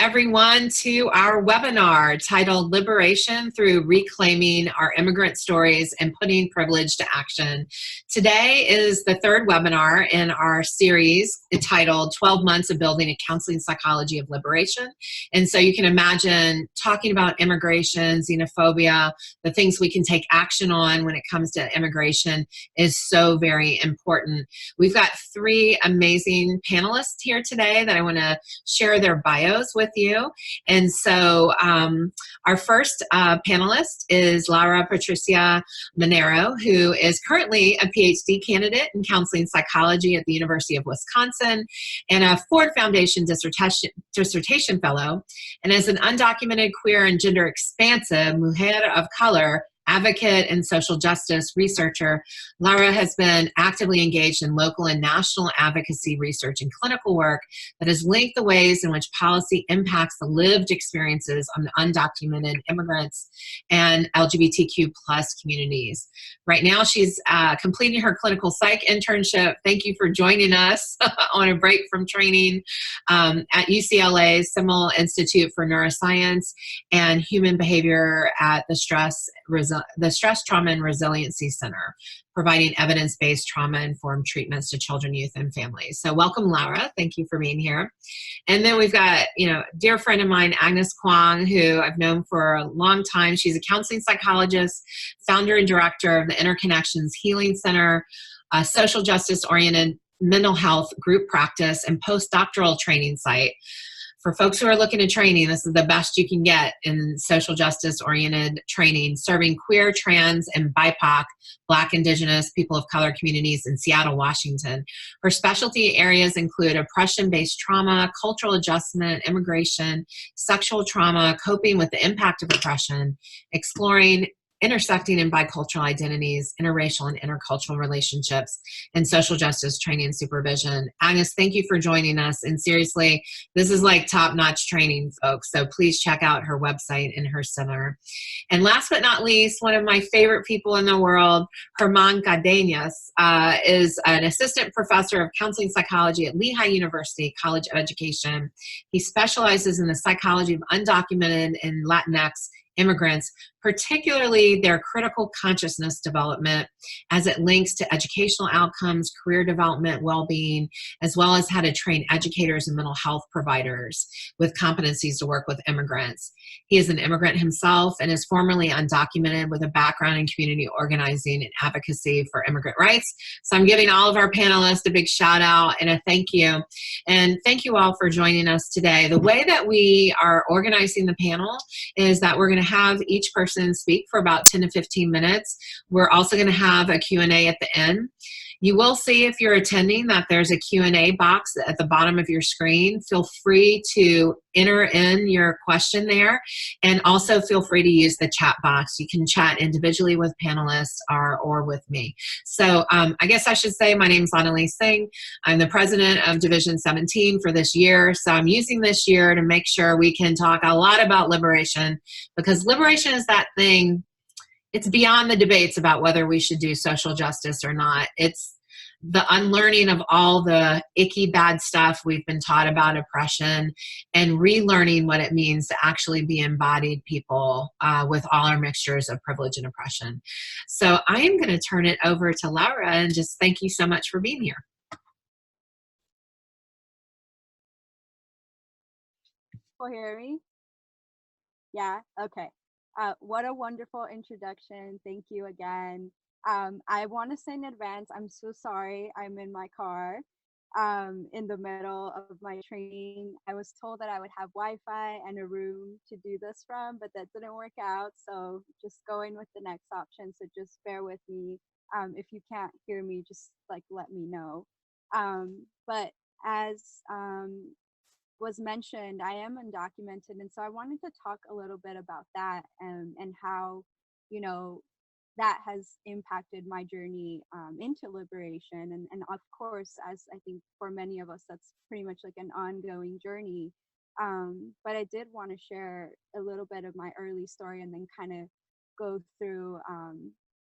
everyone to our webinar titled Liberation Through Reclaiming Our Immigrant Stories and Putting Privilege to Action. Today is the third webinar in our series titled 12 Months of Building a Counseling Psychology of Liberation. And so you can imagine talking about immigration, xenophobia, the things we can take action on when it comes to immigration is so very important. We've got three amazing panelists here today that I want to share their bios with you. And so our first panelist is Laura Patricia Minero, who is currently a PhD candidate in counseling psychology at the University of Wisconsin and a Ford Foundation dissertation fellow. And as an undocumented queer and gender expansive mujer of color, advocate and social justice researcher, Laura has been actively engaged in local and national advocacy research and clinical work that has linked the ways in which policy impacts the lived experiences of the undocumented immigrants and LGBTQ plus communities. Right now, she's completing her clinical psych internship. Thank you for joining us on a break from training at UCLA's Semel Institute for Neuroscience and Human Behavior at the Stress, Trauma, and Resiliency Center, providing evidence-based trauma-informed treatments to children, youth, and families. So welcome, Laura. Thank you for being here. And then we've got, a dear friend of mine, Agnes Kwong, who I've known for a long time. She's a counseling psychologist, founder and director of the Interconnections Healing Center, a social justice-oriented mental health group practice and postdoctoral training site. For folks who are looking at training, this is the best you can get in social justice-oriented training, serving queer, trans, and BIPOC, Black, Indigenous, people of color communities in Seattle, Washington. Her specialty areas include oppression-based trauma, cultural adjustment, immigration, sexual trauma, coping with the impact of oppression, exploring intersecting and bicultural identities, interracial and intercultural relationships, and social justice training and supervision. Agnes, thank you for joining us. And seriously, this is like top-notch training, folks. So please check out her website and her center. And last but not least, one of my favorite people in the world, Herman Cadenas, is an assistant professor of counseling psychology at Lehigh University College of Education. He specializes in the psychology of undocumented and Latinx immigrants, particularly their critical consciousness development as it links to educational outcomes, career development, well-being, as well as how to train educators and mental health providers with competencies to work with immigrants. He is an immigrant himself and is formerly undocumented with a background in community organizing and advocacy for immigrant rights. So I'm giving all of our panelists a big shout out and a thank you. And thank you all for joining us today. The way that we are organizing the panel is that we're going to have each person speak for about 10 to 15 minutes. We're also going to have a Q&A at the end. You will see if you're attending that there's a Q&A box at the bottom of your screen. Feel free to enter in your question there, and also feel free to use the chat box. You can chat individually with panelists or with me. So I guess I should say my name is Annalise Singh. I'm the president of Division 17 for this year. So I'm using this year to make sure we can talk a lot about liberation, because liberation is that thing. It's beyond the debates about whether we should do social justice or not. It's the unlearning of all the icky bad stuff we've been taught about oppression and relearning what it means to actually be embodied people with all our mixtures of privilege and oppression. So I am going to turn it over to Laura and just thank you so much for being here. Can you hear me? Yeah, okay. What a wonderful introduction. Thank you again. I want to say in advance, I'm so sorry. I'm in my car in the middle of my training. I was told that I would have Wi-Fi and a room to do this from, but that didn't work out. So just going with the next option. So just bear with me. If you can't hear me, just let me know. But as was mentioned, I am undocumented, and so I wanted to talk a little bit about that and how, that has impacted my journey into liberation. And of course, as I think for many of us, that's pretty much like an ongoing journey. But I did want to share a little bit of my early story and then kind of go through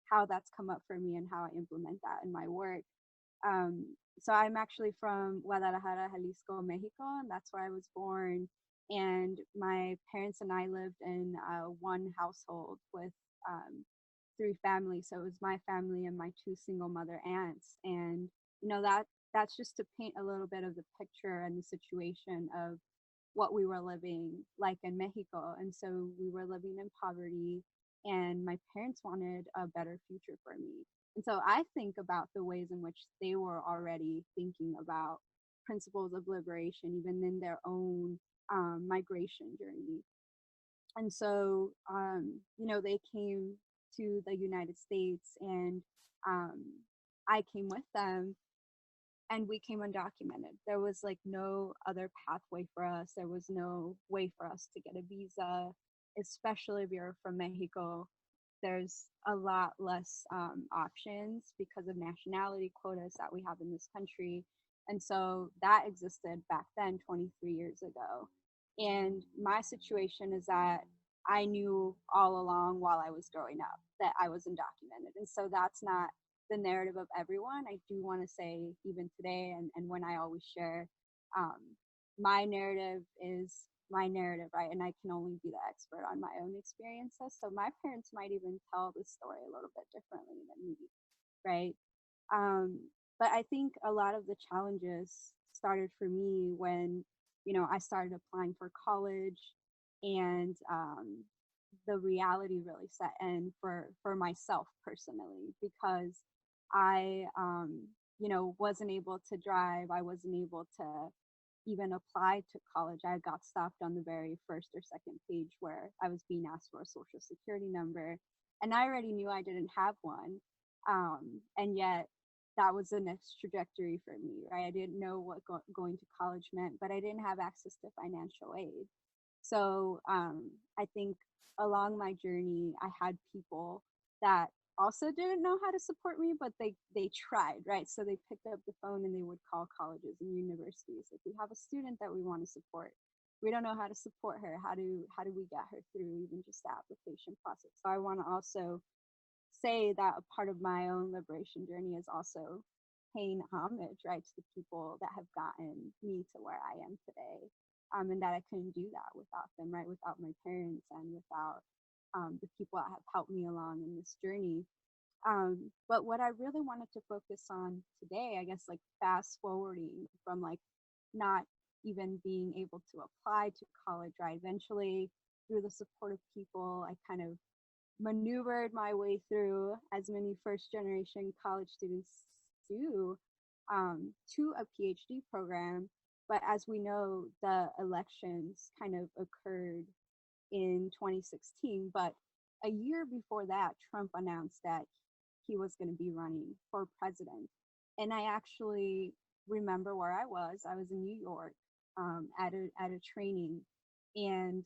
how that's come up for me and how I implement that in my work. So I'm actually from Guadalajara, Jalisco, Mexico, and that's where I was born. And my parents and I lived in one household with three families. So it was my family and my two single mother aunts. And that's just to paint a little bit of the picture and the situation of what we were living like in Mexico. And so we were living in poverty, and my parents wanted a better future for me. And so I think about the ways in which they were already thinking about principles of liberation, even in their own migration journey. And so, they came to the United States, and um, I came with them, and we came undocumented. There was like no other pathway for us. There was no way for us to get a visa, especially if you're from Mexico. There's a lot less options because of nationality quotas that we have in this country. And so that existed back then, 23 years ago. And my situation is that I knew all along while I was growing up that I was undocumented. And so that's not the narrative of everyone. I do want to say, even today, and when I always share, um, my narrative is my narrative, right? And I can only be the expert on my own experiences. So my parents might even tell the story a little bit differently than me, right? Um, but I think a lot of the challenges started for me when, I started applying for college, and the reality really set in for myself personally, because I, wasn't able to drive. I wasn't able to even apply to college. I got stopped on the very first or second page where I was being asked for a social security number, and I already knew I didn't have one. And yet, that was the next trajectory for me, right? I didn't know what going to college meant, but I didn't have access to financial aid. So I think along my journey, I had people that also didn't know how to support me, but they tried, right? So they picked up the phone and they would call colleges and universities. Like, we have a student that we want to support. We don't know how to support her. How do we get her through even just the application process? So I want to also say that a part of my own liberation journey is also paying homage, right, to the people that have gotten me to where I am today. And that I couldn't do that without them, right, without my parents and without the people that have helped me along in this journey. But what I really wanted to focus on today, I guess, like fast forwarding from like not even being able to apply to college, right? Eventually, through the support of people, I kind of maneuvered my way through, as many first generation college students do, to a PhD program. But as we know, the elections kind of occurred in 2016. But a year before that, Trump announced that he was going to be running for president. And I actually remember where I was. I was in New York at a training, and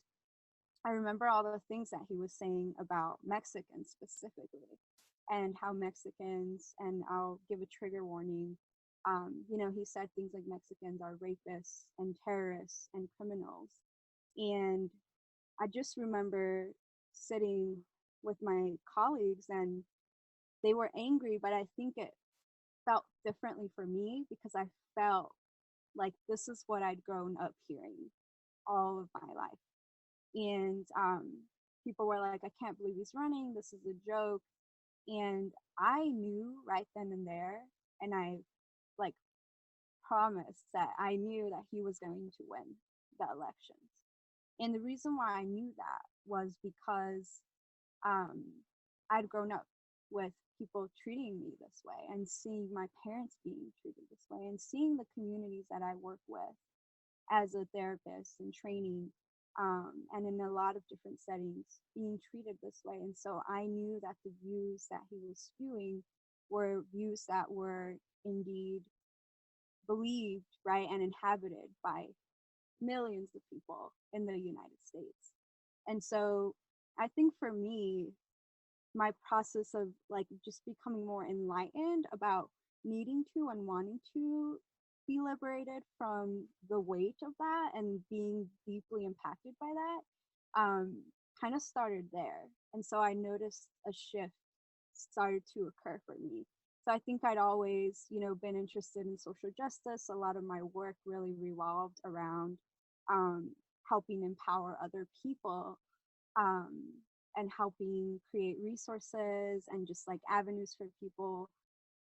I remember all the things that he was saying about Mexicans specifically, and how Mexicans, and I'll give a trigger warning, he said things like Mexicans are rapists and terrorists and criminals. And I just remember sitting with my colleagues, and they were angry, but I think it felt differently for me because I felt like this is what I'd grown up hearing all of my life. And people were like, I can't believe he's running. This is a joke. And I knew right then and there, and I like promised that I knew that he was going to win the elections. And the reason why I knew that was because um, I'd grown up with people treating me this way, and seeing my parents being treated this way, and seeing the communities that I work with as a therapist and training, and in a lot of different settings being treated this way. And so I knew that the views that he was spewing were views that were indeed believed, right, and inhabited by millions of people in the United States. And so I think for me, my process of like just becoming more enlightened about needing to and wanting to be liberated from the weight of that and being deeply impacted by that, kind of started there. And so I noticed a shift started to occur for me. So I think I'd always, been interested in social justice. A lot of my work really revolved around helping empower other people, and helping create resources and just like avenues for people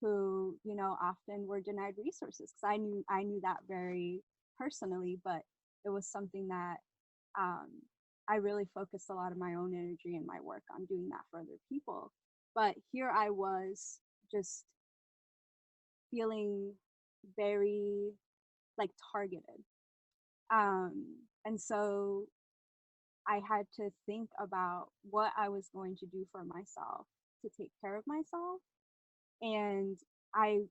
who, you know, often were denied resources. Because I knew that very personally, but it was something that um, I really focused a lot of my own energy and my work on doing that for other people. But here I was just feeling very like targeted. And so I had to think about what I was going to do for myself to take care of myself. And I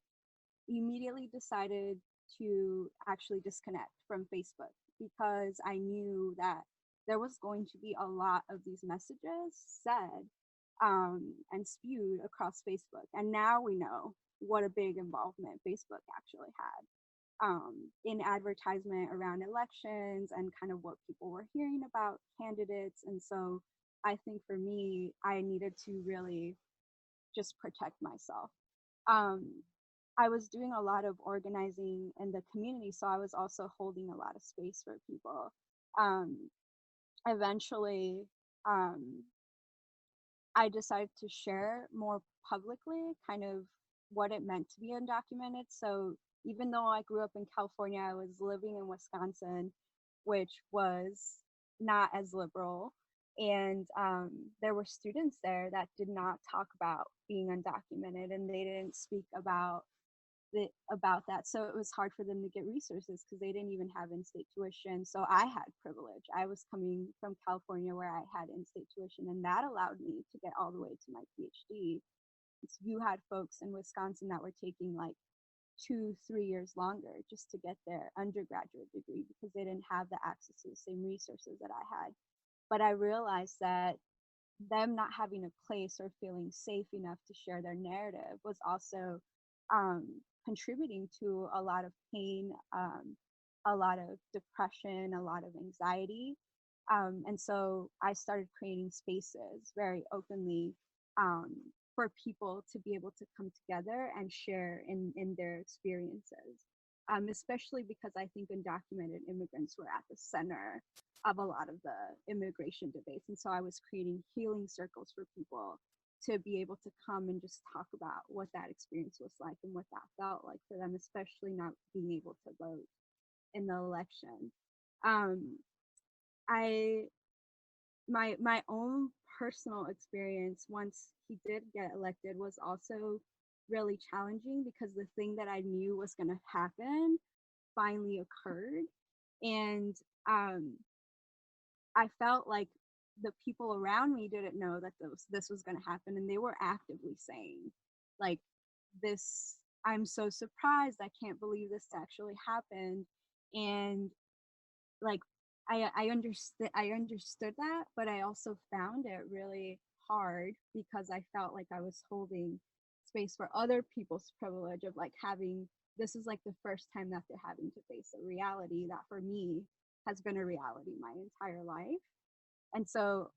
immediately decided to actually disconnect from Facebook because I knew that there was going to be a lot of these messages said and spewed across Facebook. And now we know what a big involvement Facebook actually had in advertisement around elections and kind of what people were hearing about candidates. And so I think for me, I needed to really just protect myself. Um, I was doing a lot of organizing in the community, so I was also holding a lot of space for people. Um, Eventually, um, I decided to share more publicly kind of what it meant to be undocumented. So even though I grew up in California, I was living in Wisconsin, which was not as liberal. And there were students there that did not talk about being undocumented, and they didn't speak about that. So it was hard for them to get resources because they didn't even have in-state tuition. So I had privilege. I was coming from California where I had in-state tuition, and that allowed me to get all the way to my PhD. So you had folks in Wisconsin that were taking like 2-3 years longer just to get their undergraduate degree because they didn't have the access to the same resources that I had. But I realized that them not having a place or feeling safe enough to share their narrative was also um, contributing to a lot of pain, a lot of depression, a lot of anxiety. And so I started creating spaces very openly um, for people to be able to come together and share in their experiences, especially because I think undocumented immigrants were at the center of a lot of the immigration debates. And so I was creating healing circles for people to be able to come and just talk about what that experience was like and what that felt like for them, especially not being able to vote in the election. Um, I my own personal experience once he did get elected was also really challenging because the thing that I knew was going to happen finally occurred. And I felt like the people around me didn't know that this was going to happen, and they were actively saying like, this, I'm so surprised, I can't believe this actually happened. And like I understood that, but I also found it really hard because I felt like I was holding space for other people's privilege of like having, this is like the first time that they're having to face a reality that for me has been a reality my entire life. And so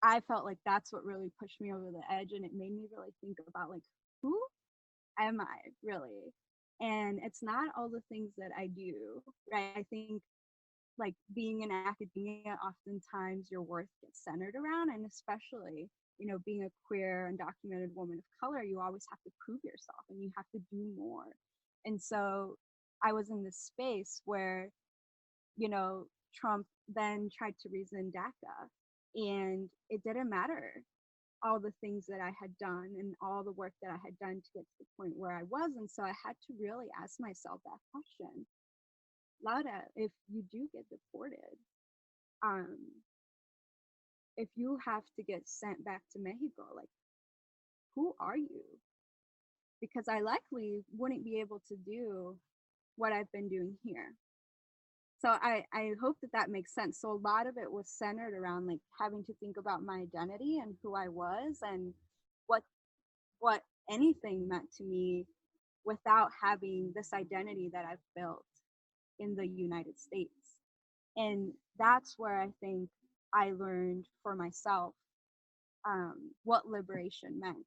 I felt like that's what really pushed me over the edge, and it made me really think about like, who am I really? And it's not all the things that I do, right? I think like being in academia, oftentimes your worth gets centered around, and especially, you know, being a queer undocumented woman of color, you always have to prove yourself and you have to do more. And so I was in this space where, you know, Trump then tried to rescind DACA, and it didn't matter all the things that I had done and all the work that I had done to get to the point where I was. And so I had to really ask myself that question: Lauda, if you do get deported, um, if you have to get sent back to Mexico, like, who are you? Because I likely wouldn't be able to do what I've been doing here. So I hope that that makes sense. So a lot of it was centered around like having to think about my identity and who I was and what what anything meant to me without having this identity that I've built in the United States. And that's where I think I learned for myself what liberation meant,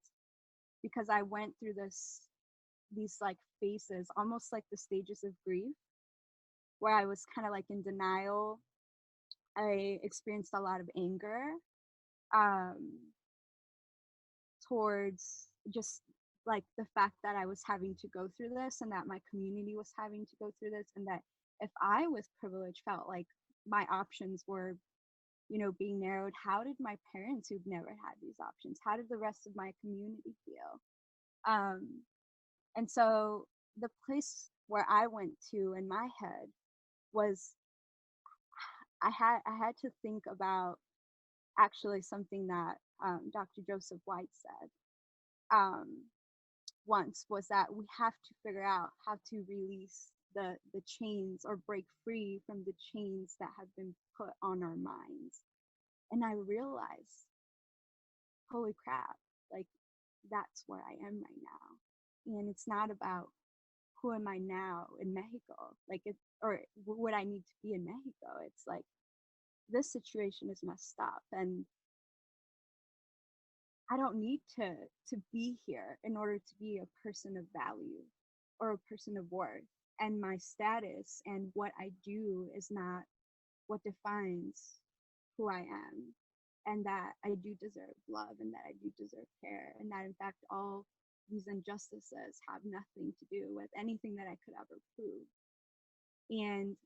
because I went through these like phases, almost like the stages of grief, where I was kind of like in denial I experienced a lot of anger um, towards just like the fact that I was having to go through this and that my community was having to go through this, and that if I was privileged felt like my options were, being narrowed, how did my parents who've never had these options, how did the rest of my community feel? Um, and so the place where I went to in my head was I had to think about actually something that Dr. Joseph White said um, once, was that we have to figure out how to release the chains or break free from the chains that have been put on our minds. And I realized, holy crap, like that's where I am right now. And it's not about who am I now in Mexico, like it, or what I need to be in Mexico. It's like this situation is messed up, and I don't need to be here in order to be a person of value or a person of worth. And my status and what I do is not what defines who I am. And that I do deserve love, and that I do deserve care, and that in fact all these injustices have nothing to do with anything that I could ever prove. And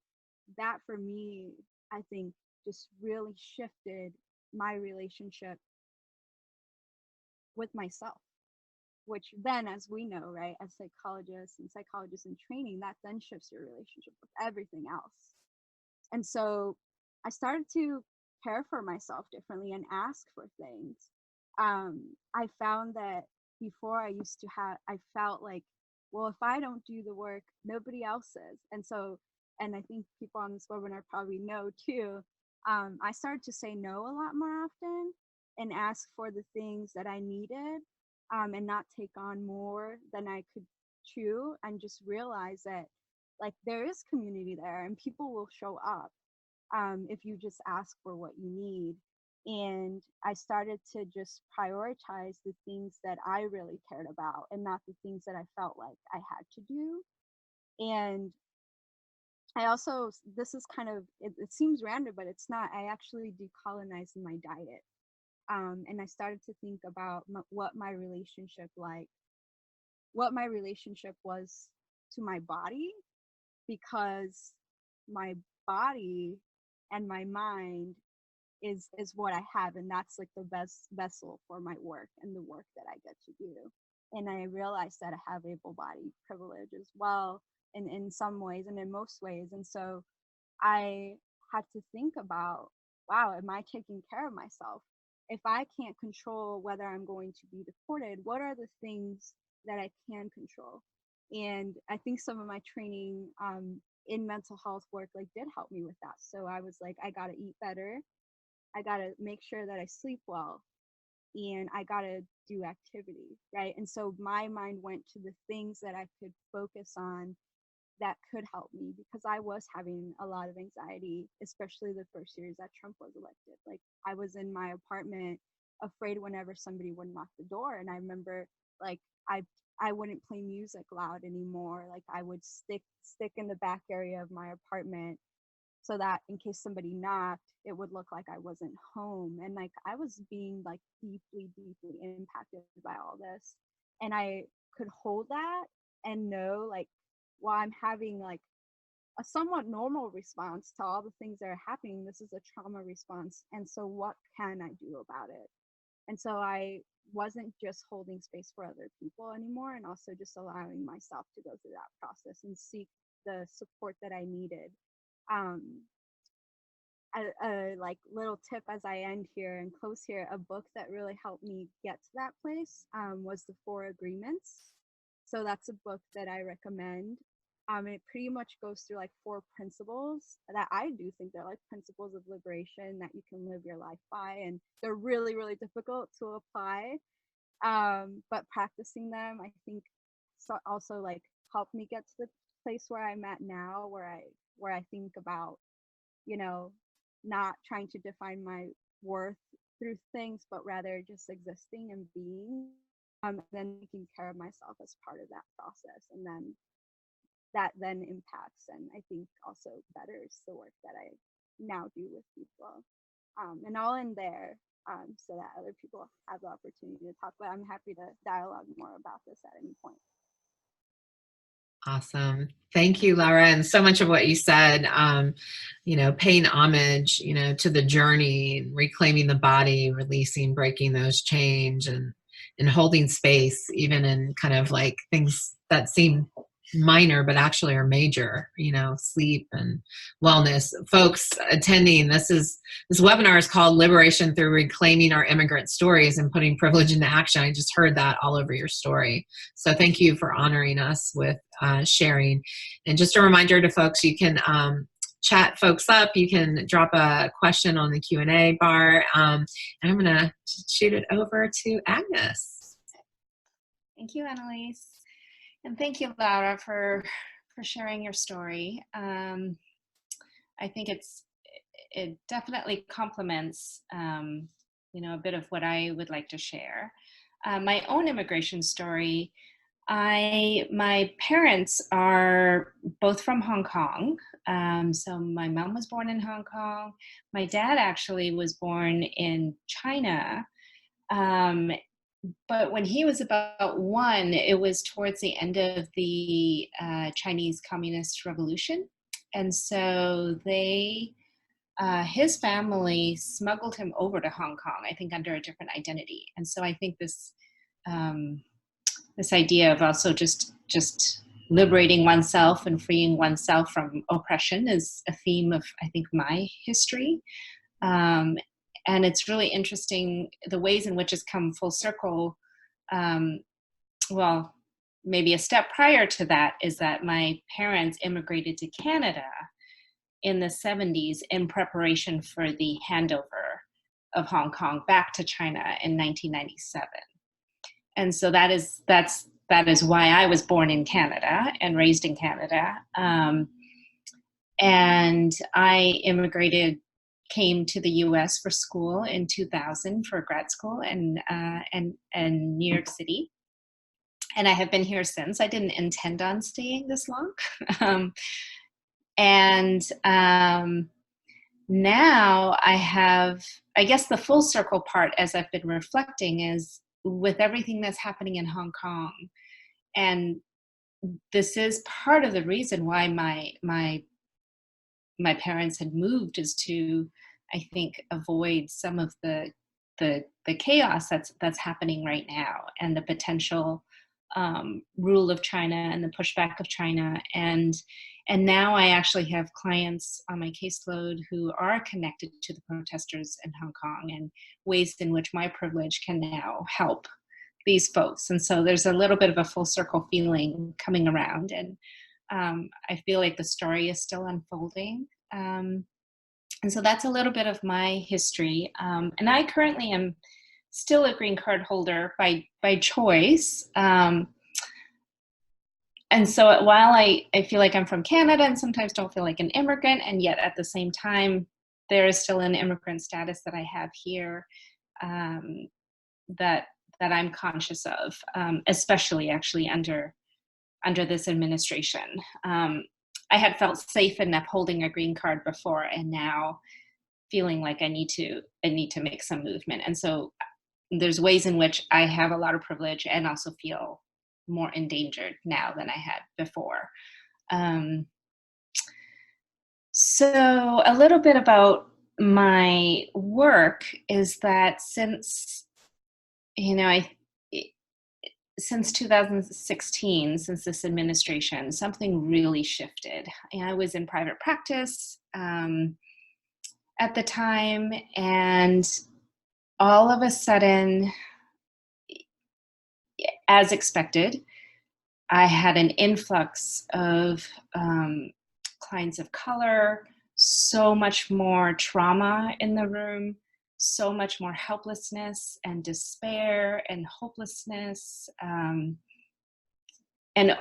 that for me, I think just really shifted my relationship with myself, which then, as we know, right, as psychologists in training, that then shifts your relationship with everything else. And so I started to care for myself differently and ask for things. I found that before I felt like, well, if I don't do the work, nobody else is. And so, and I think people on this webinar probably know too, I started to say no a lot more often and ask for the things that I needed, and not take on more than I could chew, and just realize that like there is community there and people will show up if you just ask for what you need. And I started to just prioritize the things that I really cared about and not the things that I felt like I had to do. And I also, this is kind of, it seems random, but it's not. I actually decolonized my diet. And I started to think about what my relationship was to my body, because my body and my mind is what I have, and that's like the best vessel for my work and the work that I get to do. And I realized that I have able-bodied privilege as well, in some ways and in most ways. And so I had to think about, wow, am I taking care of myself? If I can't control whether I'm going to be deported, what are the things that I can control? And I think some of my training in mental health work like did help me with that. So I was like, I gotta eat better. I gotta make sure that I sleep well, and I gotta do activity, right? And so my mind went to the things that I could focus on that could help me, because I was having a lot of anxiety, especially the first years that Trump was elected. Like I was in my apartment afraid whenever somebody would knock the door. And I remember like I wouldn't play music loud anymore. Like I would stick in the back area of my apartment so that in case somebody knocked, it would look like I wasn't home. And like I was being like deeply, deeply impacted by all this. And I could hold that and know like, while I'm having like a somewhat normal response to all the things that are happening, this is a trauma response. And so what can I do about it? And so I wasn't just holding space for other people anymore, and also just allowing myself to go through that process and seek the support that I needed. Um, a like little tip as I end here and close here, a book that really helped me get to that place was The Four Agreements. So that's a book that I recommend. It pretty much goes through like four principles that I do think they're like principles of liberation that you can live your life by, and they're really, really difficult to apply. But practicing them, I think, so also like helped me get to the place where I'm at now, where I think about, you know, not trying to define my worth through things, but rather just existing and being, and then taking care of myself as part of that process. And then that then impacts and I think also betters the work that now do with people, and all in there, so that other people have the opportunity to talk. But I'm happy to dialogue more about this at any point. Awesome. Thank you, Laura. And so much of what you said, paying homage, to the journey, reclaiming the body, releasing, breaking those chains, and holding space, even in kind of like things that seem minor, but actually are major, sleep and wellness. Folks attending, this webinar is called Liberation Through Reclaiming Our Immigrant Stories and Putting Privilege into Action. I just heard that all over your story. So thank you for honoring us with sharing. And just a reminder to folks, you can chat folks up. You can drop a question on the Q&A bar. And I'm going to shoot it over to Agnes. Thank you, Annalise. And thank you, Laura, for sharing your story. I think it definitely complements, a bit of what I would like to share. My own immigration story, my parents are both from Hong Kong. So my mom was born in Hong Kong. My dad actually was born in China. But when he was about 1, it was towards the end of the Chinese Communist Revolution. And so his family smuggled him over to Hong Kong, I think under a different identity. And so I think this idea of also just liberating oneself and freeing oneself from oppression is a theme of, I think, my history. And it's really interesting the ways in which it's come full circle. Well, maybe a step prior to that is that my parents immigrated to Canada in the 70s in preparation for the handover of Hong Kong back to China in 1997. And so that is why I was born in Canada and raised in Canada. And I came to the U.S. for school in 2000 for grad school in New York City. And I have been here since. I didn't intend on staying this long. Now I have, I guess the full circle part as I've been reflecting is with everything that's happening in Hong Kong. And this is part of the reason why my parents had moved, is to, I think, avoid some of the chaos that's happening right now, and the potential rule of China and the pushback of China. And now I actually have clients on my caseload who are connected to the protesters in Hong Kong, and ways in which my privilege can now help these folks. And so there's a little bit of a full circle feeling coming around, and I feel like the story is still unfolding. And so that's a little bit of my history. And I currently am still a green card holder by choice. And so while I feel like I'm from Canada and sometimes don't feel like an immigrant, and yet at the same time, there is still an immigrant status that I have here that I'm conscious of, especially actually under this administration. I had felt safe enough holding a green card before, and now feeling like I need to make some movement. And so there's ways in which I have a lot of privilege and also feel more endangered now than I had before. So a little bit about my work is that since 2016, since this administration, something really shifted. And I was in private practice at the time, and all of a sudden, as expected, I had an influx of clients of color, so much more trauma in the room, so much more helplessness and despair and hopelessness. And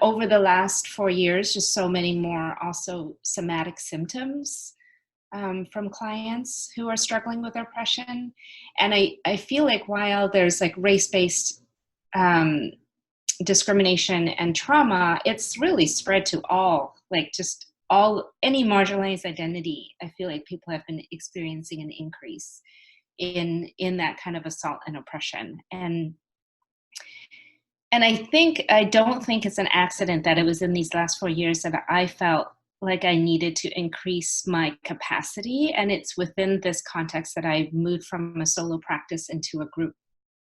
over the last 4 years, just so many more also somatic symptoms from clients who are struggling with oppression. And I feel like while there's like race-based discrimination and trauma, it's really spread to all any marginalized identity, I feel like people have been experiencing an increase in that kind of assault and oppression. And I don't think it's an accident that it was in these last 4 years that I felt like I needed to increase my capacity. And it's within this context that I moved from a solo practice into a group.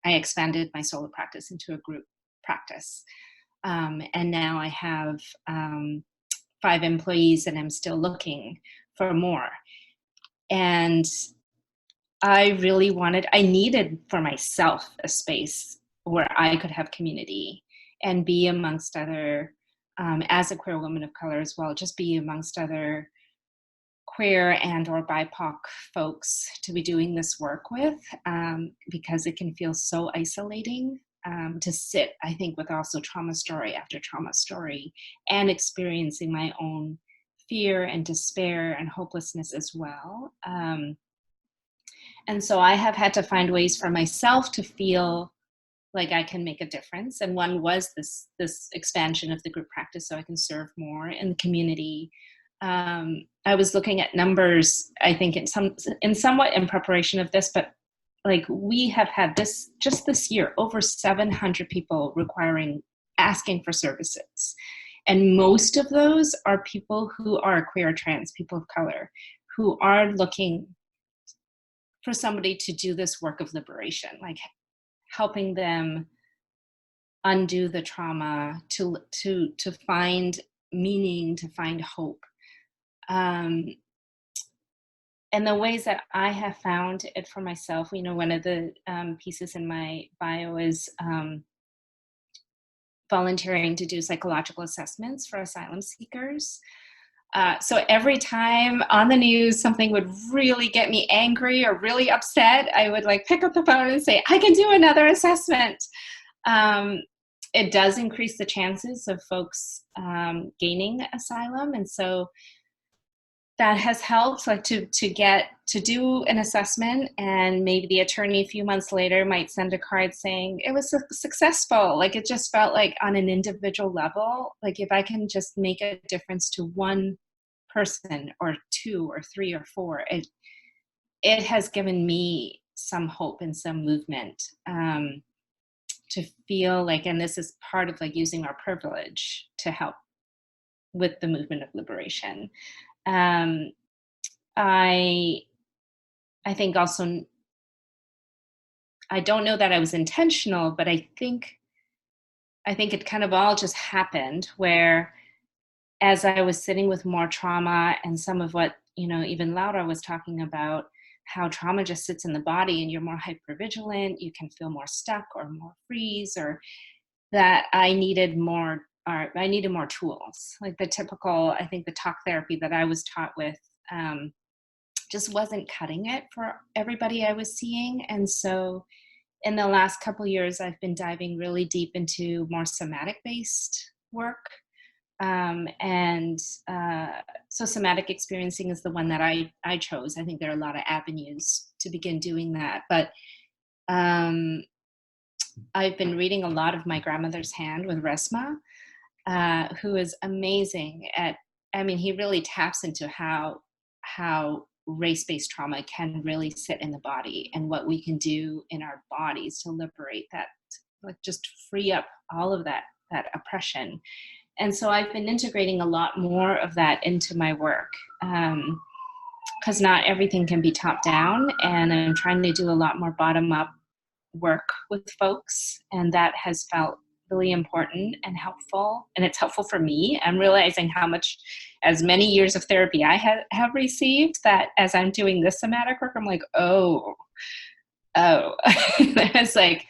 I expanded my solo practice into a group practice. And now I have 5 employees, and I'm still looking for more. And I needed for myself a space where I could have community and be amongst other, as a queer woman of color as well, just be amongst other queer and or BIPOC folks to be doing this work with, because it can feel so isolating to sit, I think, with also trauma story after trauma story and experiencing my own fear and despair and hopelessness as well. And so I have had to find ways for myself to feel like I can make a difference. And one was this expansion of the group practice so I can serve more in the community. I was looking at numbers, I think in somewhat in preparation of this, but like we have had just this year, over 700 people asking for services. And most of those are people who are queer, trans, people of color, who are looking for somebody to do this work of liberation, like helping them undo the trauma, to find meaning, to find hope. And the ways that I have found it for myself, one of the pieces in my bio is volunteering to do psychological assessments for asylum seekers. So every time on the news something would really get me angry or really upset, I would like pick up the phone and say, I can do another assessment. It does increase the chances of folks gaining asylum. And so that has helped, like to do an assessment, and maybe the attorney a few months later might send a card saying it was successful. Like it just felt like on an individual level, like if I can just make a difference to one person or 2 or 3 or 4, it has given me some hope and some movement, to feel like, and this is part of like using our privilege to help with the movement of liberation. I think also, I don't know that I was intentional, but I think it kind of all just happened, where as I was sitting with more trauma and some of what, even Laura was talking about, how trauma just sits in the body and you're more hypervigilant, you can feel more stuck or more freeze, or that I needed more tools. Like the typical, I think the talk therapy that I was taught with just wasn't cutting it for everybody I was seeing. And so in the last couple of years, I've been diving really deep into more somatic-based work. So somatic experiencing is the one that I chose. I think there are a lot of avenues to begin doing that. But I've been reading a lot of My Grandmother's Hand with Resma, who is amazing he really taps into how race-based trauma can really sit in the body, and what we can do in our bodies to liberate that, like just free up all of that oppression. And so I've been integrating a lot more of that into my work, because not everything can be top down, and I'm trying to do a lot more bottom up work with folks, and that has felt really important and helpful, and it's helpful for me. I'm realizing how much, as many years of therapy I have received, that as I'm doing this somatic work, I'm like, oh, it's like,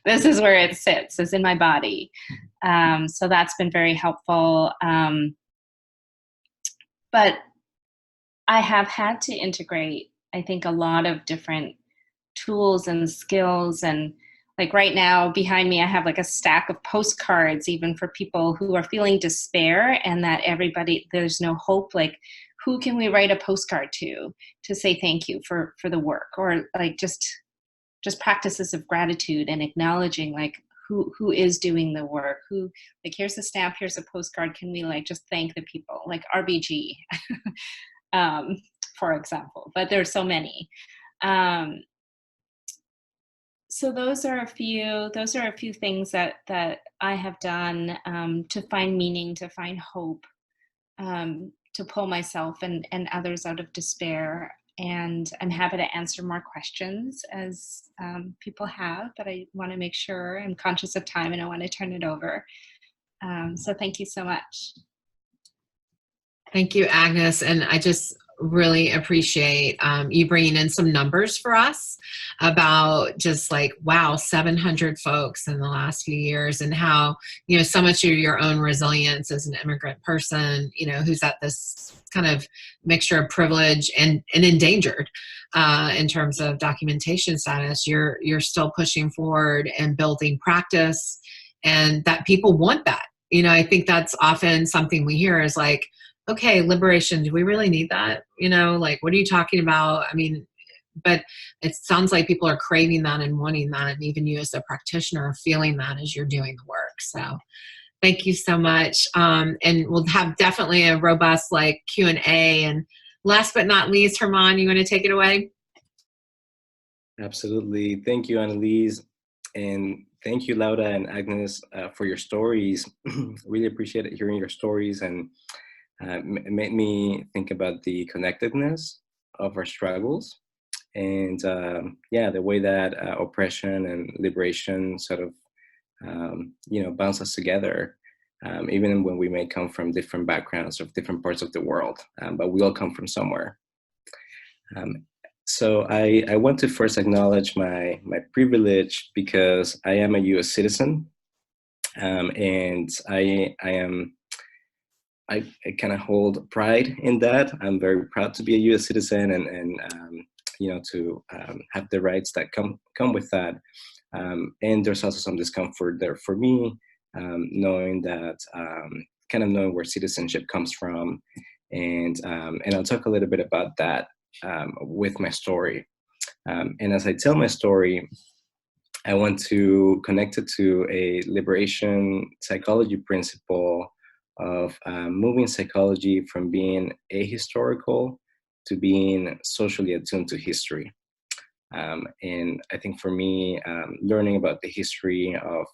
this is where it sits, it's in my body. So that's been very helpful. But I have had to integrate, I think, a lot of different tools and skills. And like right now behind me, I have like a stack of postcards, even for people who are feeling despair and that there's no hope. Like, who can we write a postcard to say thank you for the work, or like just practices of gratitude and acknowledging like who is doing the work, who, like, here's a stamp, here's a postcard, can we like just thank the people, like RBG, for example, but there's so many. So those are a few things that I have done to find meaning, to find hope, to pull myself and others out of despair. And I'm happy to answer more questions as people have, but I want to make sure I'm conscious of time and I want to turn it over. So thank you so much. Thank you, Agnes. And I just really appreciate you bringing in some numbers for us about just like, wow, 700 folks in the last few years, and how, you know, so much of your own resilience as an immigrant person, you know, who's at this kind of mixture of privilege and endangered in terms of documentation status, you're still pushing forward and building practice, and that people want that. You know, I think that's often something we hear is like, okay, liberation, do we really need that? You know, like, what are you talking about? I mean, but it sounds like people are craving that and wanting that, and even you as a practitioner are feeling that as you're doing the work. So thank you so much. And we'll have definitely a robust like Q&A. And last but not least, Herman, you want to take it away? Absolutely. Thank you, Annalise. And thank you, Laura and Agnes, for your stories. Really appreciate hearing your stories, and it made me think about the connectedness of our struggles, and yeah, the way that oppression and liberation sort of you know, bounce us together, even when we may come from different backgrounds of different parts of the world, but we all come from somewhere. So I want to first acknowledge my privilege, because I am a U.S. citizen, and I kind of hold pride in that. I'm very proud to be a U.S. citizen, and you know, to have the rights that come with that. And there's also some discomfort there for me, knowing that, kind of knowing where citizenship comes from, and I'll talk a little bit about that with my story. And as I tell my story, I want to connect it to a liberation psychology principle of moving psychology from being ahistorical to being socially attuned to history. And I think for me, learning about the history of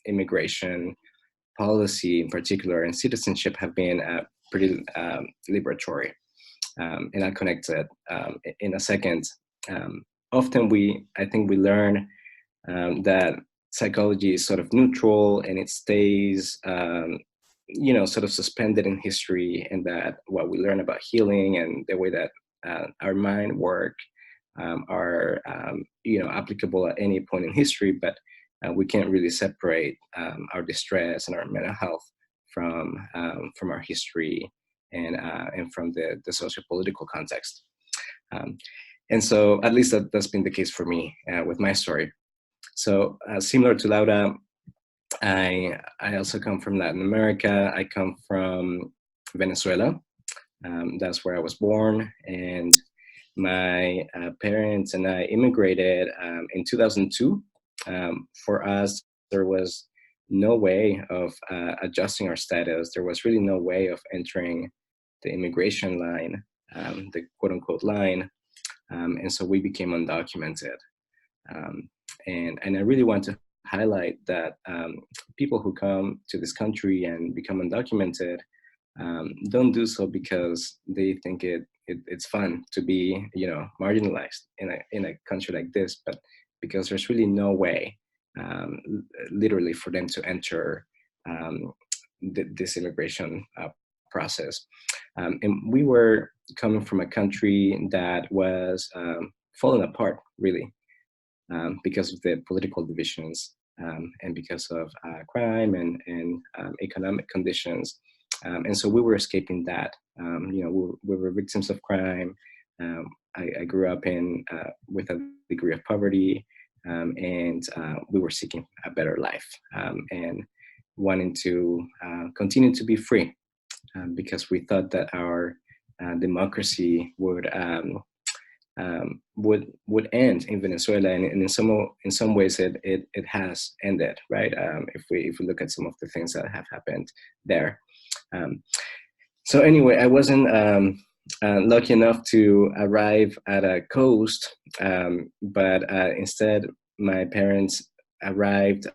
immigration policy in particular and citizenship have been pretty liberatory. And I'll connect it in a second. Often I think we learn that psychology is sort of neutral, and it stays you know, sort of suspended in history, and that what we learn about healing and the way that our mind work are you know, applicable at any point in history, but we can't really separate our distress and our mental health from our history and from the socio-political context. And so at least that's been the case for me with my story. So similar to Laura, I also come from Latin America. I come from Venezuela. That's where I was born, and my parents and I immigrated in 2002. For us, there was no way of adjusting our status. There was really no way of entering the immigration line, the quote-unquote line, and so we became undocumented. And I really want to highlight that people who come to this country and become undocumented don't do so because they think it's fun to be, you know, marginalized in a country like this, but because there's really no way, literally, for them to enter this immigration process. And we were coming from a country that was falling apart, really, because of the political divisions and because of crime and economic conditions. And so we were escaping that. You know, we were victims of crime. I grew up with a degree of poverty, and we were seeking a better life and wanting to continue to be free, because we thought that our democracy would would end in Venezuela, and in some ways it has ended, right? If we look at some of the things that have happened there. So anyway, I wasn't lucky enough to arrive at a coast, but instead my parents arrived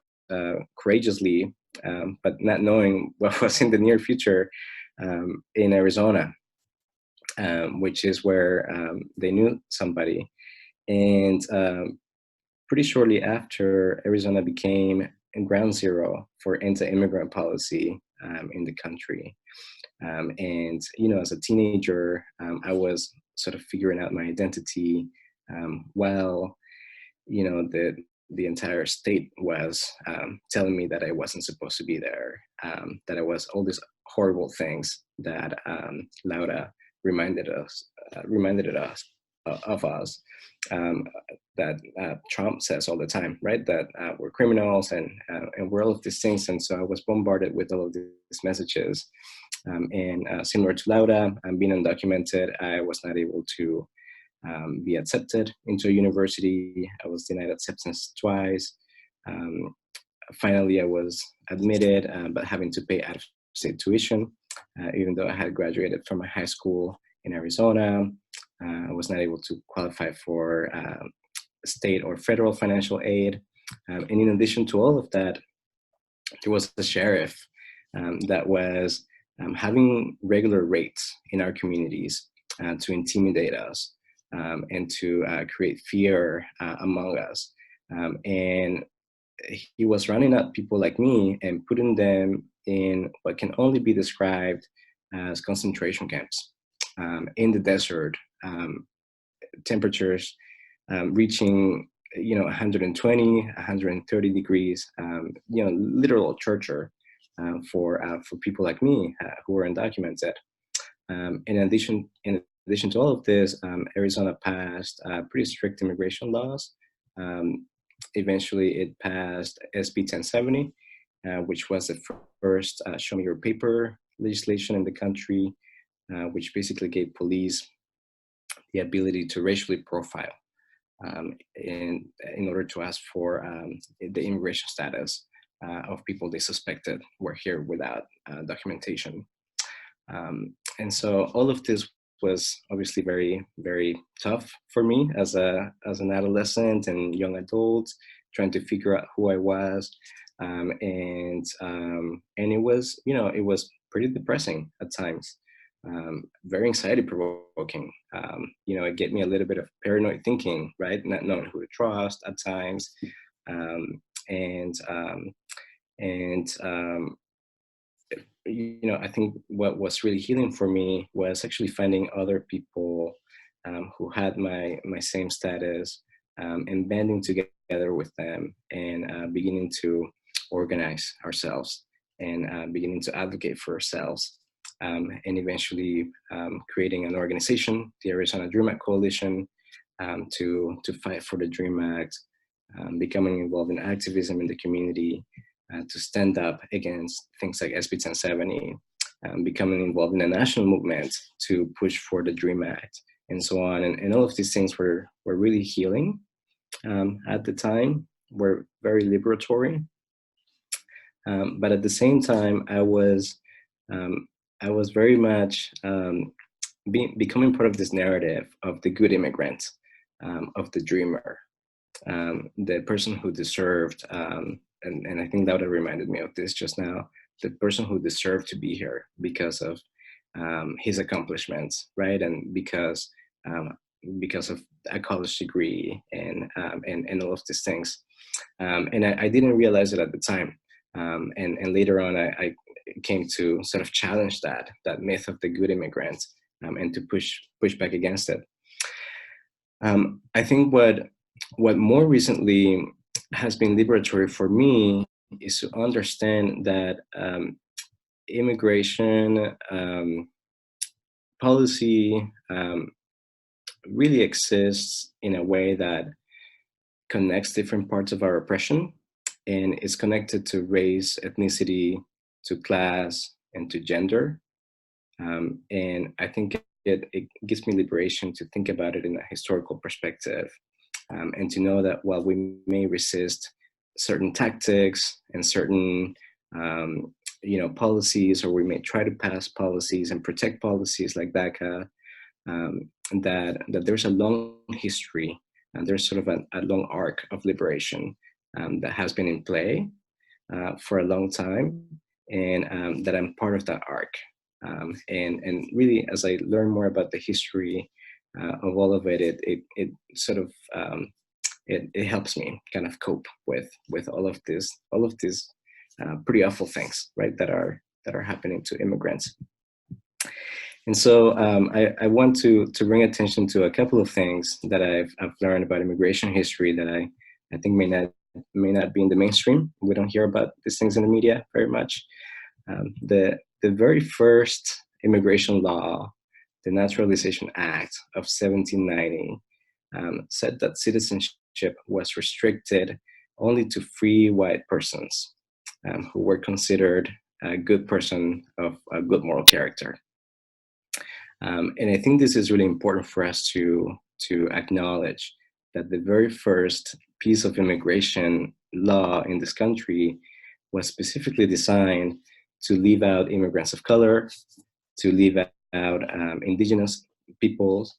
courageously, but not knowing what was in the near future, in Arizona, which is where they knew somebody. And pretty shortly after, Arizona became ground zero for anti-immigrant policy in the country. And, as a teenager, I was sort of figuring out my identity while, the entire state was telling me that I wasn't supposed to be there, that I was all these horrible things that Laura reminded us of us, that Trump says all the time, right? That we're criminals and we're all of these things. And so I was bombarded with all of these messages. And similar to Laura, being undocumented, I was not able to be accepted into a university. I was denied acceptance twice. Finally, I was admitted, but having to pay out-of-state tuition, even though I had graduated from a high school in Arizona. I was not able to qualify for state or federal financial aid. And in addition to all of that, there was a sheriff that was having regular raids in our communities to intimidate us and to create fear among us. And he was running up people like me and putting them in what can only be described as concentration camps in the desert, temperatures reaching 120, 130 degrees, literal torture for people like me who were undocumented. In addition to all of this, Arizona passed pretty strict immigration laws. Eventually, it passed SB 1070, which was the first show me your paper legislation in the country, which basically gave police the ability to racially profile in order to ask for the immigration status of people they suspected were here without documentation. And so all of this was obviously very, very tough for me as an adolescent and young adult, trying to figure out who I was. And it was, it was pretty depressing at times, very anxiety provoking. It gave me a little bit of paranoid thinking, right? Not knowing who to trust at times. I think what was really healing for me was actually finding other people who had my same status, and banding together with them and beginning to organize ourselves and beginning to advocate for ourselves, and eventually creating an organization, the Arizona Dream Act Coalition, to fight for the Dream Act, becoming involved in activism in the community, to stand up against things like SB 1070, becoming involved in a national movement to push for the Dream Act, and so on. And all of these things were really healing at the time, were very liberatory. But at the same time, I was very much becoming part of this narrative of the good immigrant, of the dreamer, the person who deserved, and I think Laura reminded me of this just now, the person who deserved to be here because of his accomplishments, right? And because of a college degree and all of these things. And I didn't realize it at the time. And later on, I came to sort of challenge that myth of the good immigrant, and to push back against it. I think what more recently has been liberatory for me is to understand that immigration policy really exists in a way that connects different parts of our oppression, and is connected to race, ethnicity, to class, and to gender. And I think it gives me liberation to think about it in a historical perspective, and to know that while we may resist certain tactics and certain policies, or we may try to pass policies and protect policies like DACA, that there's a long history, and there's sort of a long arc of liberation that has been in play for a long time, and that I'm part of that arc. And really, as I learn more about the history of all of it, it sort of it helps me kind of cope with all of these pretty awful things, right, that are happening to immigrants. And so I want to bring attention to a couple of things that I've learned about immigration history that I think may not be in the mainstream. We don't hear about these things in the media very much. The very first immigration law, the Naturalization Act of 1790, said that citizenship was restricted only to free white persons who were considered a good person of a good moral character. And I think this is really important for us to acknowledge that the very first piece of immigration law in this country was specifically designed to leave out immigrants of color, to leave out indigenous peoples,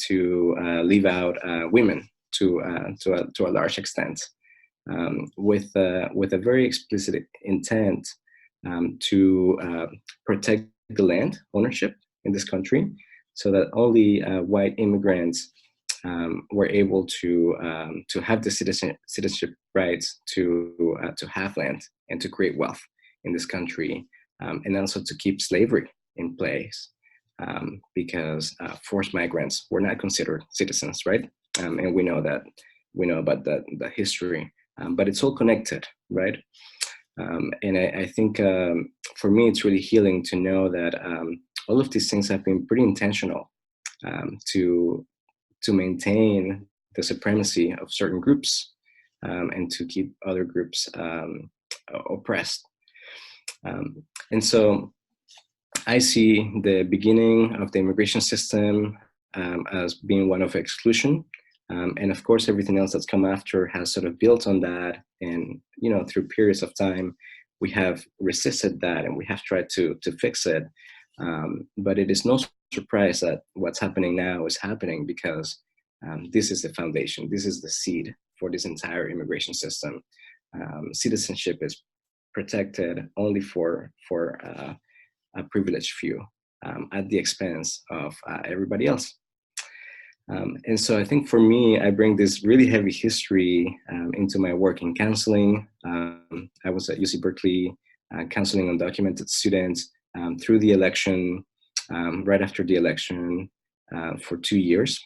to leave out women to a large extent, with a very explicit intent to protect the land ownership in this country, so that only white immigrants were able to have the citizenship rights to have land and to create wealth in this country, and also to keep slavery in place, because forced migrants were not considered citizens, right? And we know about the history, but it's all connected, right? And I think for me, it's really healing to know that all of these things have been pretty intentional to maintain the supremacy of certain groups, and to keep other groups oppressed. And so I see the beginning of the immigration system as being one of exclusion. And of course, everything else that's come after has sort of built on that. And, through periods of time, we have resisted that and we have tried to fix it. But it is no surprise that what's happening now is happening because this is the foundation. This is the seed for this entire immigration system. Citizenship is protected only for a privileged few at the expense of everybody else. And so I think for me, I bring this really heavy history into my work in counseling. I was at UC Berkeley counseling undocumented students through the election, right after the election, for 2 years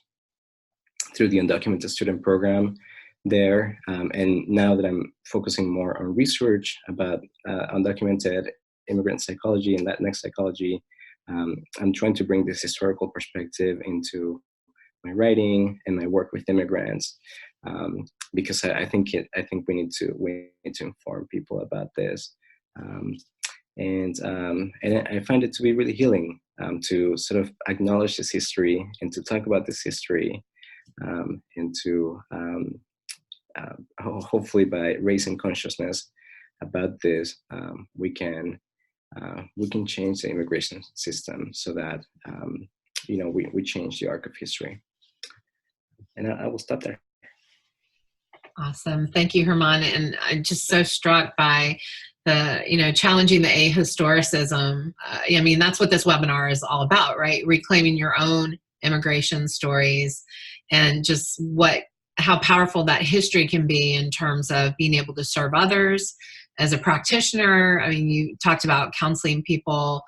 through the undocumented student program there. And now that I'm focusing more on research about undocumented immigrant psychology and Latinx psychology, I'm trying to bring this historical perspective into my writing and my work with immigrants, because I think we need to inform people about this, and I find it to be really healing to sort of acknowledge this history and to talk about this history, and to hopefully by raising consciousness about this, we can change the immigration system so that we change the arc of history. And I will stop there. Awesome. Thank you, Herman. And I'm just so struck by the, challenging the ahistoricism. I mean, that's what this webinar is all about, right? Reclaiming your own immigration stories and just how powerful that history can be in terms of being able to serve others as a practitioner. I mean, you talked about counseling people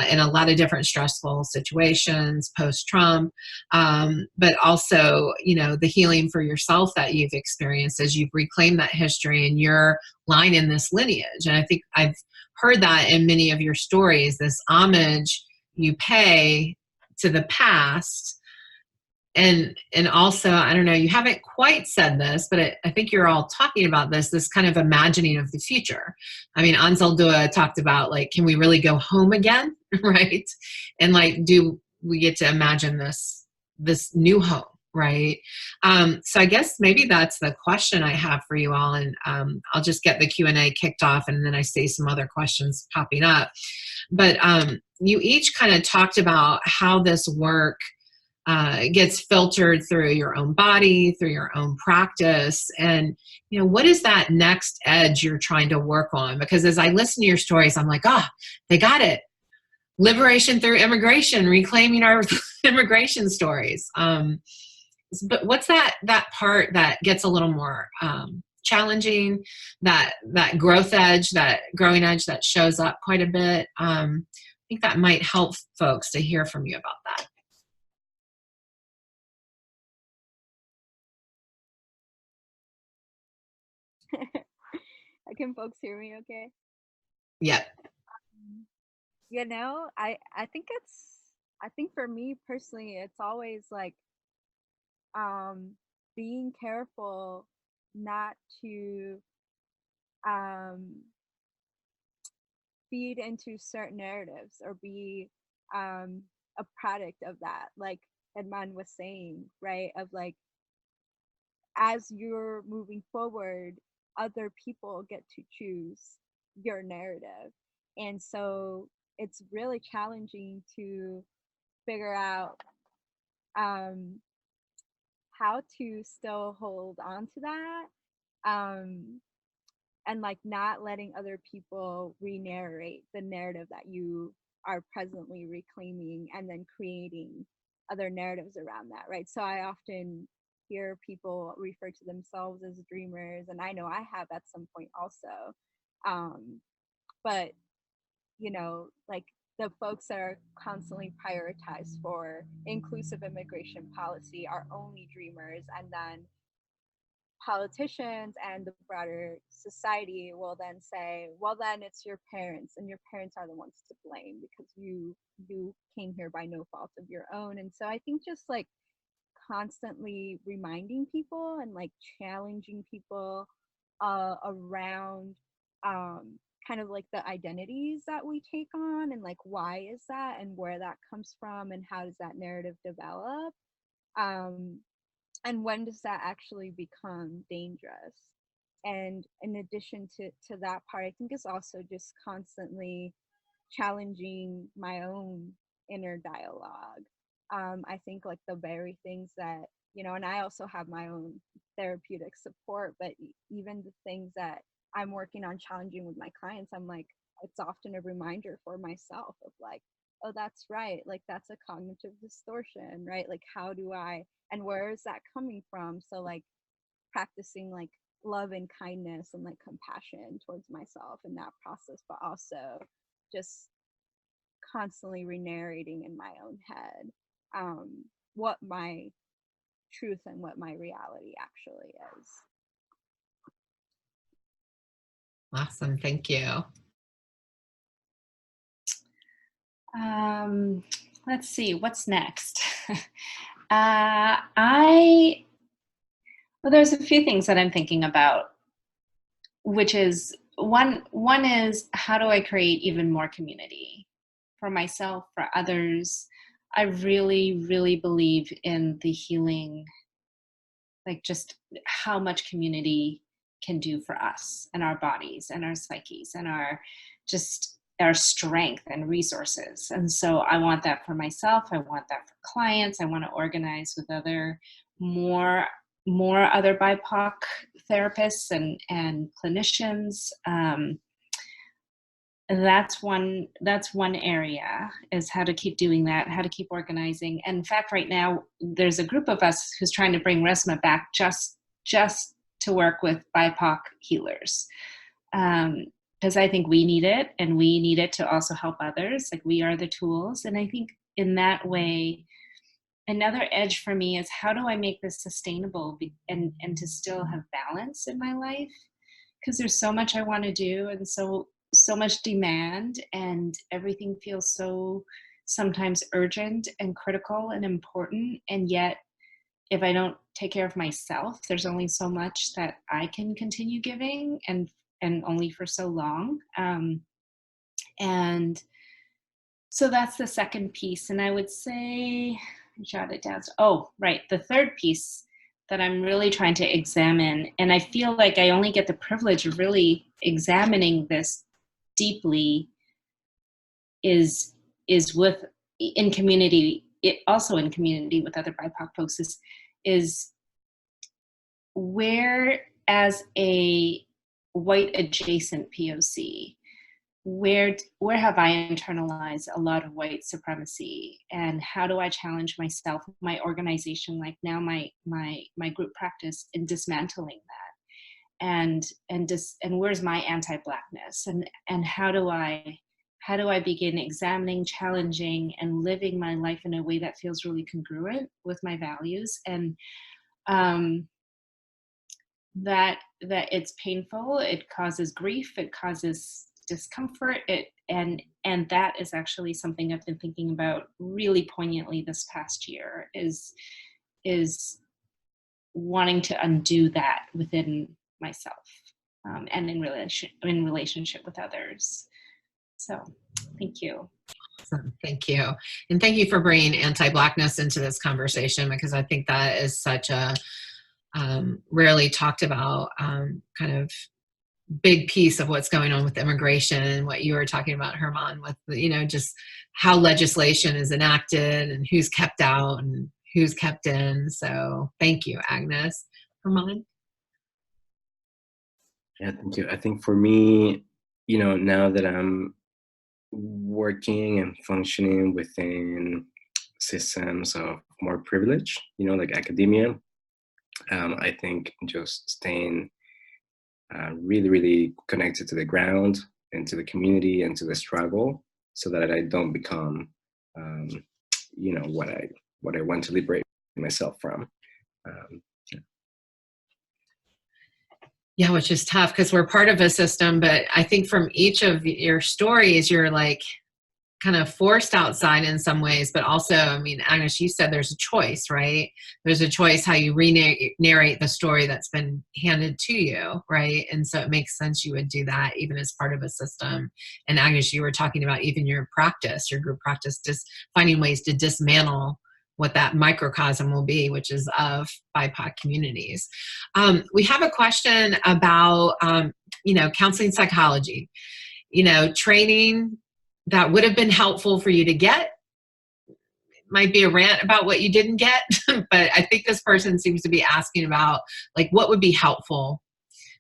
in a lot of different stressful situations post-Trump, but also, the healing for yourself that you've experienced as you've reclaimed that history and your line in this lineage. And I think I've heard that in many of your stories, this homage you pay to the past. And also, I don't know, you haven't quite said this, but I think you're all talking about this kind of imagining of the future. I mean, Ansel Dua talked about, can we really go home again, right? And do we get to imagine this new home, right? So I guess maybe that's the question I have for you all, and I'll just get the Q&A kicked off, and then I see some other questions popping up. But you each kind of talked about how this work gets filtered through your own body, through your own practice, and what is that next edge you're trying to work on? Because as I listen to your stories, I'm like, they got it. Liberation through immigration, reclaiming our immigration stories. But what's that part that gets a little more challenging, that growth edge, that growing edge that shows up quite a bit? I think that might help folks to hear from you about that. Can folks hear me okay? Yeah. I think for me personally, it's always like being careful not to feed into certain narratives or be a product of that, like Herman was saying, right? Of like, as you're moving forward, other people get to choose your narrative. And so it's really challenging to figure out how to still hold on to that, and like not letting other people re-narrate the narrative that you are presently reclaiming, and then creating other narratives around that, right? So I often hear people refer to themselves as dreamers, and I know I have at some point also. But like the folks that are constantly prioritized for inclusive immigration policy are only dreamers, and then politicians and the broader society will then say, well, then it's your parents, and your parents are the ones to blame because you came here by no fault of your own. And so I think just like constantly reminding people and like challenging people around kind of like the identities that we take on, and like why is that, and where that comes from, and how does that narrative develop, and when does that actually become dangerous. And in addition to that part, I think it's also just constantly challenging my own inner dialogue. I think like the very things that, and I also have my own therapeutic support, but even the things that I'm working on challenging with my clients, I'm like, it's often a reminder for myself of like, oh, that's right. Like, that's a cognitive distortion, right? Like, how do I, and where is that coming from? So like practicing like love and kindness and like compassion towards myself in that process, but also just constantly re-narrating in my own head what my truth and what my reality actually is. Awesome, thank you. Let's see, what's next? Well, there's a few things that I'm thinking about, which is one is, how do I create even more community for myself, for others? I really, really believe in the healing, like just how much community can do for us and our bodies and our psyches and our strength and resources. And so I want that for myself. I want that for clients. I want to organize with more other BIPOC therapists and clinicians. That's one area, is how to keep doing that, how to keep organizing. And in fact, right now, there's a group of us who's trying to bring RESMA back just to work with BIPOC healers. Because I think we need it, and we need it to also help others. Like, we are the tools. And I think in that way, another edge for me is, how do I make this sustainable and to still have balance in my life? Because there's so much I want to do, and so much demand, and everything feels so sometimes urgent and critical and important. And yet, if I don't take care of myself, there's only so much that I can continue giving, and only for so long. And So that's the second piece. And I would say, jot it down. Oh, right. The third piece that I'm really trying to examine, and I feel like I only get the privilege of really examining this deeply, is with in community, it also in community with other BIPOC folks, is where, as a white adjacent POC, where have I internalized a lot of white supremacy, and how do I challenge myself, my organization, like now my group practice, in dismantling that, and where's my anti-Blackness, and how do I begin examining, challenging, and living my life in a way that feels really congruent with my values, and that it's painful, it causes grief, it causes discomfort, and that is actually something I've been thinking about really poignantly this past year, is wanting to undo that within myself, and in relationship with others. So thank you. Awesome. Thank you. And thank you for bringing anti-Blackness into this conversation, because I think that is such a rarely talked about kind of big piece of what's going on with immigration, and what you were talking about, Herman, with, you know, just how legislation is enacted and who's kept out and who's kept in. So thank you, Agnes. Herman? Yeah, thank you. I think for me, you know, now that I'm working and functioning within systems of more privilege, you know, like academia, I think just staying really, really connected to the ground and to the community and to the struggle, so that I don't become, you know, what I want to liberate myself from. Yeah. Yeah, which is tough because we're part of a system, but I think from each of your stories, you're like kind of forced outside in some ways, but also, I mean, Agnes, you said there's a choice, right? There's a choice how you narrate the story that's been handed to you, right? And so it makes sense you would do that even as part of a system. And Agnes, you were talking about even your practice, your group practice, just finding ways to dismantle what that microcosm will be, which is of BIPOC communities. We have a question about, you know, counseling psychology, you know, training that would have been helpful for you to get. Might be a rant about what you didn't get, but I think this person seems to be asking about, like, what would be helpful?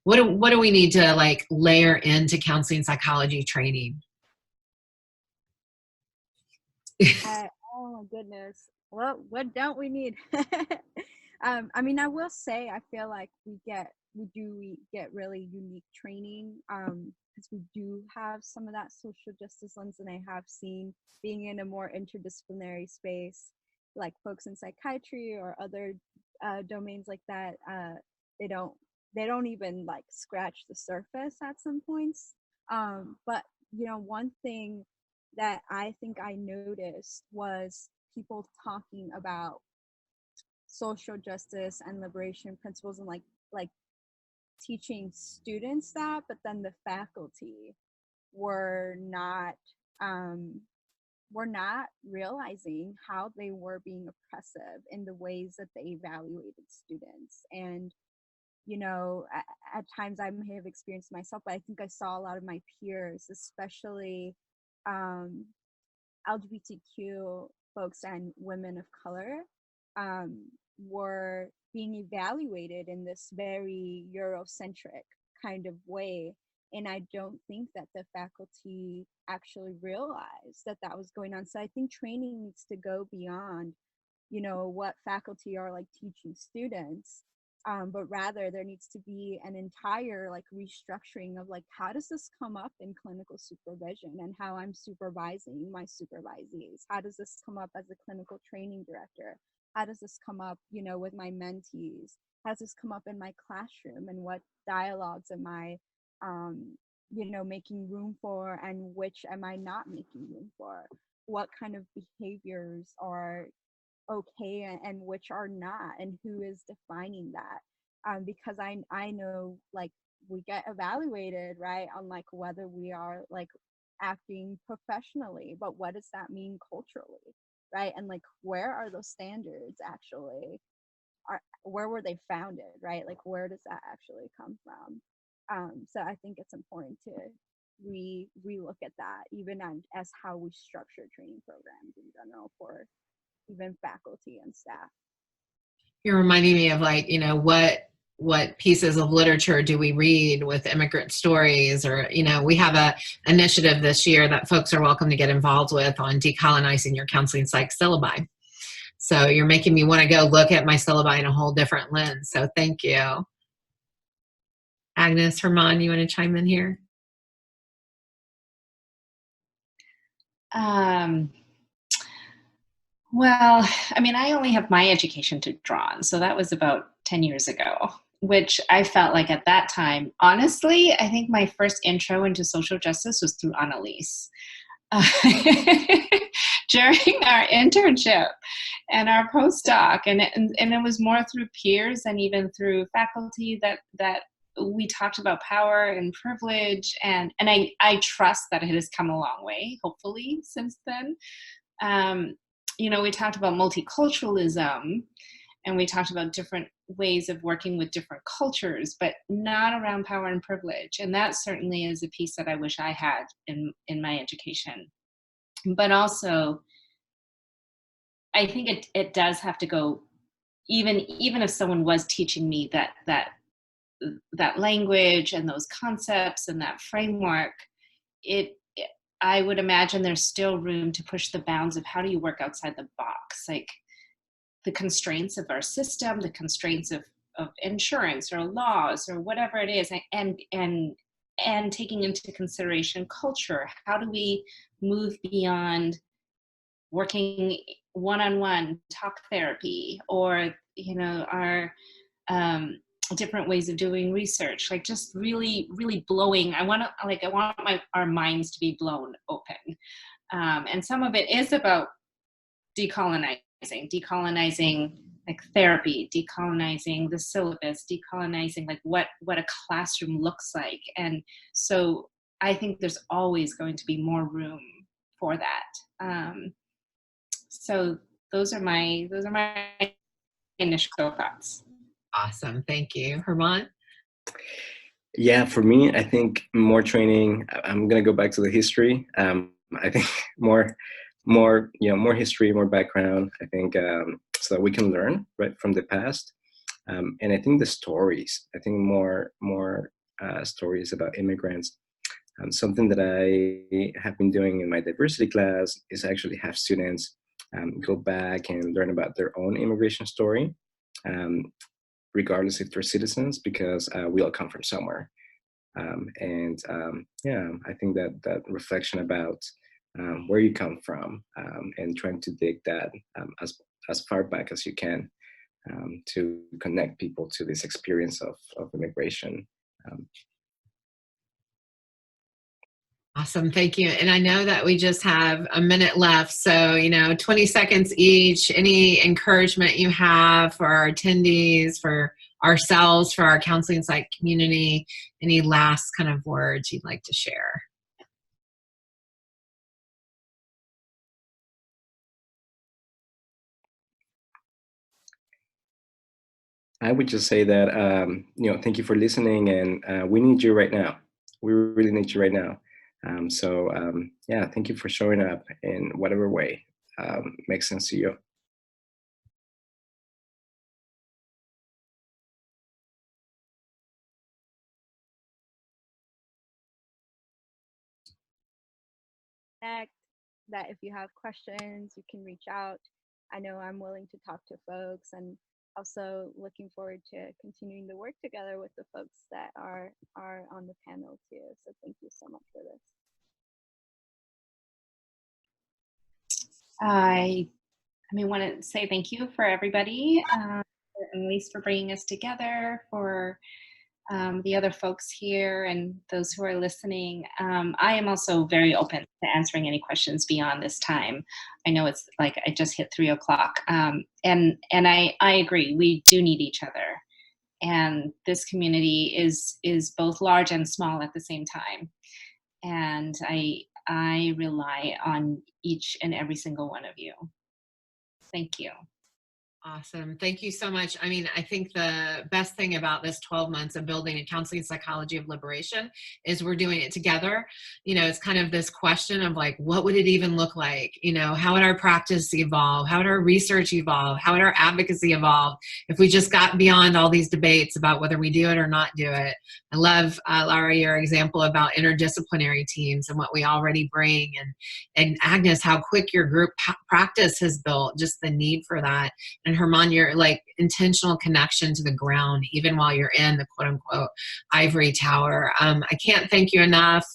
What do we need to, like, layer into counseling psychology training? Oh my goodness. Well, what don't we need? I mean, I will say, I feel like we get really unique training, because we do have some of that social justice lens, and I have seen, being in a more interdisciplinary space, like folks in psychiatry or other domains like that, they don't even like scratch the surface at some points. But you know, one thing that I think I noticed was people talking about social justice and liberation principles, and like teaching students that, but then the faculty were not um, realizing how they were being oppressive in the ways that they evaluated students. And you know, at times I may have experienced myself, but I think I saw a lot of my peers, especially um, LGBTQ folks and women of color, were being evaluated in this very Eurocentric kind of way. And I don't think that the faculty actually realized that that was going on. So I think training needs to go beyond, you know, what faculty are like teaching students, but rather there needs to be an entire like restructuring of like, how does this come up in clinical supervision and how I'm supervising my supervisees? How does this come up as a clinical training director? How does this come up, you know, with my mentees? How does this come up in my classroom, and what dialogues am I you know, making room for, and which am I not making room for? What kind of behaviors are okay and which are not, and who is defining that? Because I know, like, we get evaluated, right, on like whether we are like acting professionally, but what does that mean culturally, right? And like, where are those standards actually? Where were they founded, right? Like, where does that actually come from? So I think it's important to relook at that, even as how we structure training programs in general for even faculty and staff. You're reminding me of, like, you know, what pieces of literature do we read with immigrant stories? Or, you know, we have a initiative this year that folks are welcome to get involved with on decolonizing your counseling psych syllabi. So you're making me want to go look at my syllabi in a whole different lens. So thank you. Agnes, Herman, you want to chime in here? Well, I mean, I only have my education to draw on, so that was about 10 years ago, which I felt like at that time, honestly, I think my first intro into social justice was through Annalise. During our internship and our postdoc, and it was more through peers and even through faculty that we talked about power and privilege, and I trust that it has come a long way, hopefully, since then. You know, we talked about multiculturalism, and we talked about different ways of working with different cultures, but not around power and privilege. And that certainly is a piece that I wish I had in my education. But also, I think it does have to go, even if someone was teaching me that language and those concepts and that framework, I would imagine there's still room to push the bounds of how do you work outside the box, like the constraints of our system, the constraints of insurance or laws or whatever it is, and taking into consideration culture. How do we move beyond working one-on-one talk therapy, or, you know, our different ways of doing research, like just really, really blowing. I want our minds to be blown open. And some of it is about decolonizing like therapy, decolonizing the syllabus, decolonizing like what a classroom looks like. And so I think there's always going to be more room for that. So those are my initial thoughts. Awesome. Thank you. Herman? Yeah, for me, I think more training. I'm gonna go back to the history. I think more history, more background. I think so that we can learn right from the past. And I think the stories. I think more stories about immigrants. Something that I have been doing in my diversity class is actually have students go back and learn about their own immigration story. Regardless if they're citizens, because we all come from somewhere. Yeah, I think that reflection about where you come from and trying to dig that as far back as you can to connect people to this experience of immigration. Awesome. Thank you. And I know that we just have a minute left. So, 20 seconds each. Any encouragement you have for our attendees, for ourselves, for our counseling psych community, any last kind of words you'd like to share? I would just say that, thank you for listening, and we need you right now. We really need you right now. Yeah, thank you for showing up in whatever way makes sense to you. That if you have questions, you can reach out. I know I'm willing to talk to folks, and also looking forward to continuing to work together with the folks that are on the panel too. So thank you so much for this. I want to say thank you for everybody, at least for bringing us together, for the other folks here and those who are listening. I am also very open to answering any questions beyond this time. I know it's like I just hit 3 o'clock, and I agree, we do need each other, and this community is both large and small at the same time. And I rely on each and every single one of you. Thank you. Awesome. Thank you so much. I mean, I think the best thing about this 12 months of building a counseling psychology of liberation is we're doing it together. You know, it's kind of this question of like, what would it even look like? You know, how would our practice evolve? How would our research evolve? How would our advocacy evolve if we just got beyond all these debates about whether we do it or not do it? I love, Laura, your example about interdisciplinary teams and what we already bring. And Agnes, how quick your group practice has built, just the need for that. And Herman, your like intentional connection to the ground, even while you're in the quote unquote ivory tower. I can't thank you enough.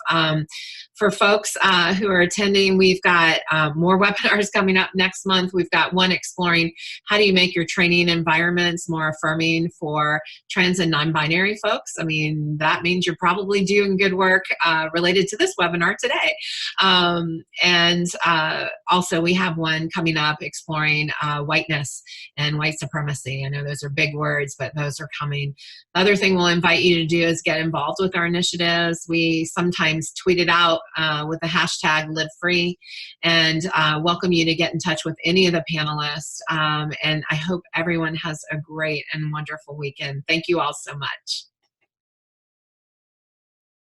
For folks who are attending, we've got more webinars coming up next month. We've got one exploring how do you make your training environments more affirming for trans and non-binary folks. I mean, that means you're probably doing good work related to this webinar today. And also we have one coming up exploring whiteness and white supremacy. I know those are big words, but those are coming. The other thing we'll invite you to do is get involved with our initiatives. We sometimes tweet it out with the hashtag #LiveFree, and welcome you to get in touch with any of the panelists. And I hope everyone has a great and wonderful weekend. Thank you all so much.